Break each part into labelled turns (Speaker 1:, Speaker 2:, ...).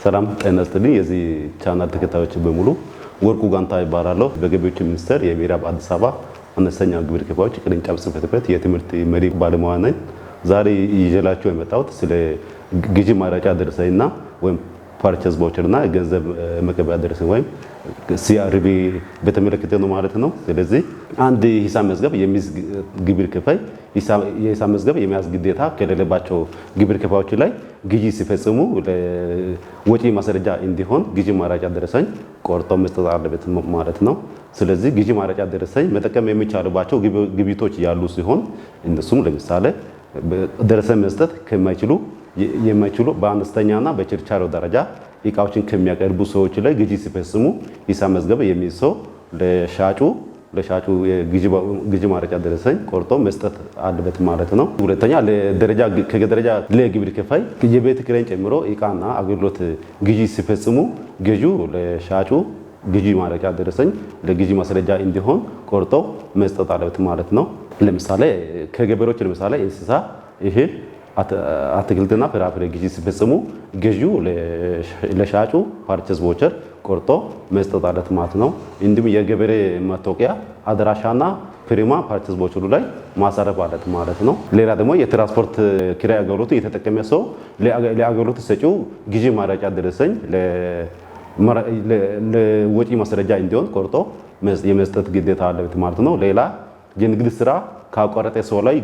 Speaker 1: ሰላም ጤና ይስጥልኝ። የዚህ ቻናል ተከታዮች በሙሉ ወርቁ ጋንታ ይባላለሁ። በገቢዎች ሚኒስቴር የምዕራብ አዲስ አበባ አነስተኛ ግብር ከፋዮች ቅርንጫፍ ጽሕፈት ቤት የትምህርት መሪ ባለሙያ ነኝ። ዛሬ ይዤላችሁ የመጣሁት ስለ ግዢ ማረጋገጫ ደረሰኝና ወይም ፐርቼዝ ቫውቸርና ገንዘብ መቀበያ ደረሰኝ ወይም ሲአርቢ በተመለከተ ነው ማለት ነው። ስለዚህ አንድ ሂሳብ መዝገብ የሚይዝ ግብር ከፋይ የሂሳብ መዝገብ የመያዝ ግዴታ ከሌለባቸው ግብር ከፋዮች ላይ ግዢ ሲፈጽሙ ወጪ ማስረጃ እንዲሆን ግዢ ማረጋገጫ ደረሰኝ ቆርጦ መስጠት አለበት ማለት ነው። ስለዚህ ግዢ ማረጋገጫ ደረሰኝ መጠቀም የሚቻልባቸው ግብይቶች ያሉ ሲሆን እነሱም ለምሳሌ ደረሰኝ መስጠት የማይችሉ በአነስተኛና በችርቻሮ ደረጃ እቃዎችን ከሚያቀርቡ ሰዎች ላይ ግዢ ሲፈጽሙ ሂሳብ መዝገብ የሚይዝ ሰው ለሻጩ ግዢ ማረጋገጫ ደረሰኝ ቆርጦ መስጠት አለበት ማለት ነው። ሁለተኛ ከደረጃ ለግብር ከፋይ የቤት ኪራይን ጨምሮ እቃና አገልግሎት ግዢ ሲፈጽሙ ገዢው ለሻጩ ግዢ ማረጋገጫ ደረሰኝ ለግዢ ማስረጃ እንዲሆን ቆርጦ መስጠት አለበት ማለት ነው። ለምሳሌ ከገበሬዎች እንስሳ፣ እህል፣ አትክልትና ፍራፍሬ ግዢ ሲፈጽሙ ገዢው ለሻጩ ፐርቼዝ ቫውቸር ቆርጦ መስጠት አለበት ማለት ነው። እንዲሁም የገበሬ መታወቂያ አድራሻና ፊርማ ፐርቼዝ ቫውቸሩ ላይ ማሳረፍ አለበት ማለት ነው። ሌላ ደግሞ የትራንስፖርት ኪራይ አገልግሎት የተጠቀመ ሰው ለአገልግሎት ሰጪው ግዢ ማረጋገጫ ደረሰኝ ለወጪ ማስረጃ እንዲሆን ቆርጦ የመስጠት ግዴታ አለበት ማለት ነው። ሌላ የንግድ ስራ ካቋረጠ ሰው ላይ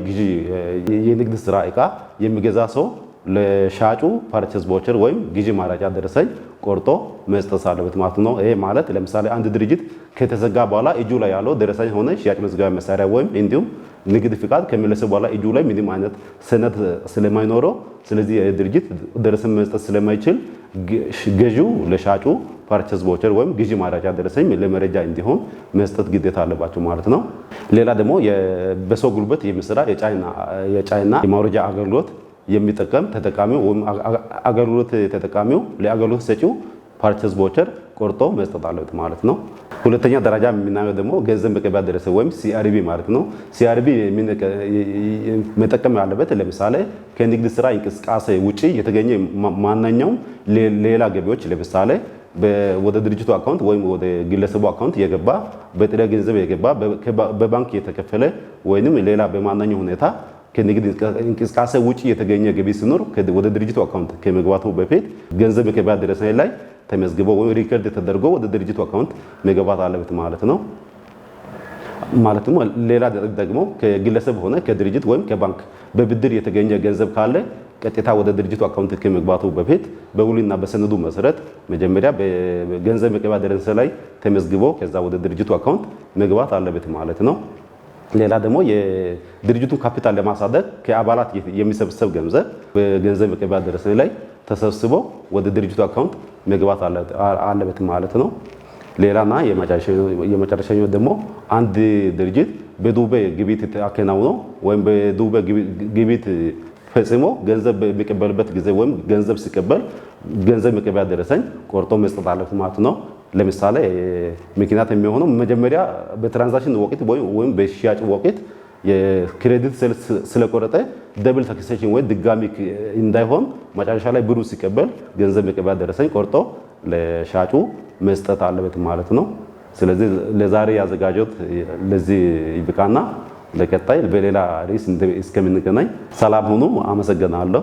Speaker 1: የንግድ ስራ እቃ የሚገዛ ሰው ለሻጩ ፐርቼዝ ቫውቸር ወይም ግዢ ማረጋገጫ ደረሰኝ ቆርጦ መስጠት አለበት ማለት ነው። ይሄ ማለት ለምሳሌ አንድ ድርጅት ከተዘጋ በኋላ እጁ ላይ ያለው ደረሰኝ ሆነ ሽያጭ መዝገቢያ መሳሪያ ወይም እንዲሁም ንግድ ፍቃድ ከመለሰ በኋላ እጁ ላይ ምንም አይነት ሰነድ ስለማይኖረው ስለዚህ ድርጅት ደረሰኝ መስጠት ስለማይችል ገዢው ለሻጩ ፐርቼዝ ቫውቸር ወይም ግዢ ማረጋገጫ ደረሰኝ ለመረጃ እንዲሆን መስጠት ግዴታ አለባቸው ማለት ነው። ሌላ ደግሞ በሰው ጉልበት የሚሰራ የጫይና የማውረጃ አገልግሎት የሚጠቀም ተጠቃሚው ወይም አገልግሎት ተጠቃሚው ለአገልግሎት ሰጪው ፐርቼዝ ቫውቸር ቆርጦ መስጠት አለበት ማለት ነው። ሁለተኛ ደረጃ የምናየው ደግሞ ገንዘብ መቀበያ ደረሰኝ ወይም ሲአርቢ ማለት ነው። ሲአርቢ መጠቀም ያለበት ለምሳሌ ከንግድ ስራ እንቅስቃሴ ውጪ የተገኘ ማንኛውም ሌላ ገቢዎች ለምሳሌ ወደ ድርጅቱ አካውንት ወይም ወደ ግለሰቡ አካውንት የገባ በጥሬ ገንዘብ የገባ በባንክ የተከፈለ ወይንም ሌላ በማንኛውም ሁኔታ ከንግድ እንቅስቃሴ ውጪ የተገኘ ገቢ ሲኖር ወደ ድርጅቱ አካውንት ከመግባቱ በፊት ገንዘብ መቀበያ ደረሰኝ ላይ ተመዝግቦ ወይ ሪከርድ ተደርጎ ወደ ድርጅቱ አካውንት መግባት አለበት ማለት ነው። ማለትም ሌላ ደግሞ ከግለሰብ ሆነ ከድርጅት ወይም ከባንክ በብድር የተገኘ ገንዘብ ካለ ቀጥታ ወደ ድርጅቱ አካውንት ከመግባቱ በፊት በውልና በሰነዱ መሰረት መጀመሪያ በገንዘብ መቀበያ ደረሰኝ ላይ ተመዝግቦ ከዛ ወደ ድርጅቱ አካውንት መግባት አለበት ማለት ነው። ሌላ ደግሞ የድርጅቱን ካፒታል ለማሳደግ ከአባላት የሚሰበሰብ ገንዘብ በገንዘብ መቀበያ ደረሰኝ ላይ ተሰብስቦ ወደ ድርጅቱ አካውንት መግባት አለበት ማለት ነው። ሌላና የመጨረሻው ደግሞ አንድ ድርጅት በዱቤ ግብይት አከናውኖ ወይም በዱቤ ግብይት ፈጽሞ ገንዘብ በሚቀበልበት ጊዜ ወይም ገንዘብ ሲቀበል ገንዘብ መቀበያ ደረሰኝ ቆርጦ መስጠት አለበት ማለት ነው። ለምሳሌ ምክንያት የሚሆነው መጀመሪያ በትራንዛክሽን ወቅት ወይም በሽያጭ ወቅት የክሬዲት ሴልስ ስለቆረጠ ደብል ታክሴሽን ወይ ድጋሚ እንዳይሆን መጨረሻ ላይ ብሩ ሲቀበል ገንዘብ መቀበያ ደረሰኝ ቆርጦ ለሻጩ መስጠት አለበት ማለት ነው። ስለዚህ ለዛሬ ያዘጋጀሁት ለዚህ ይብቃና ለቀጣይ በሌላ ርዕስ እስከምንገናኝ ሰላም ሁኑ። አመሰግናለሁ።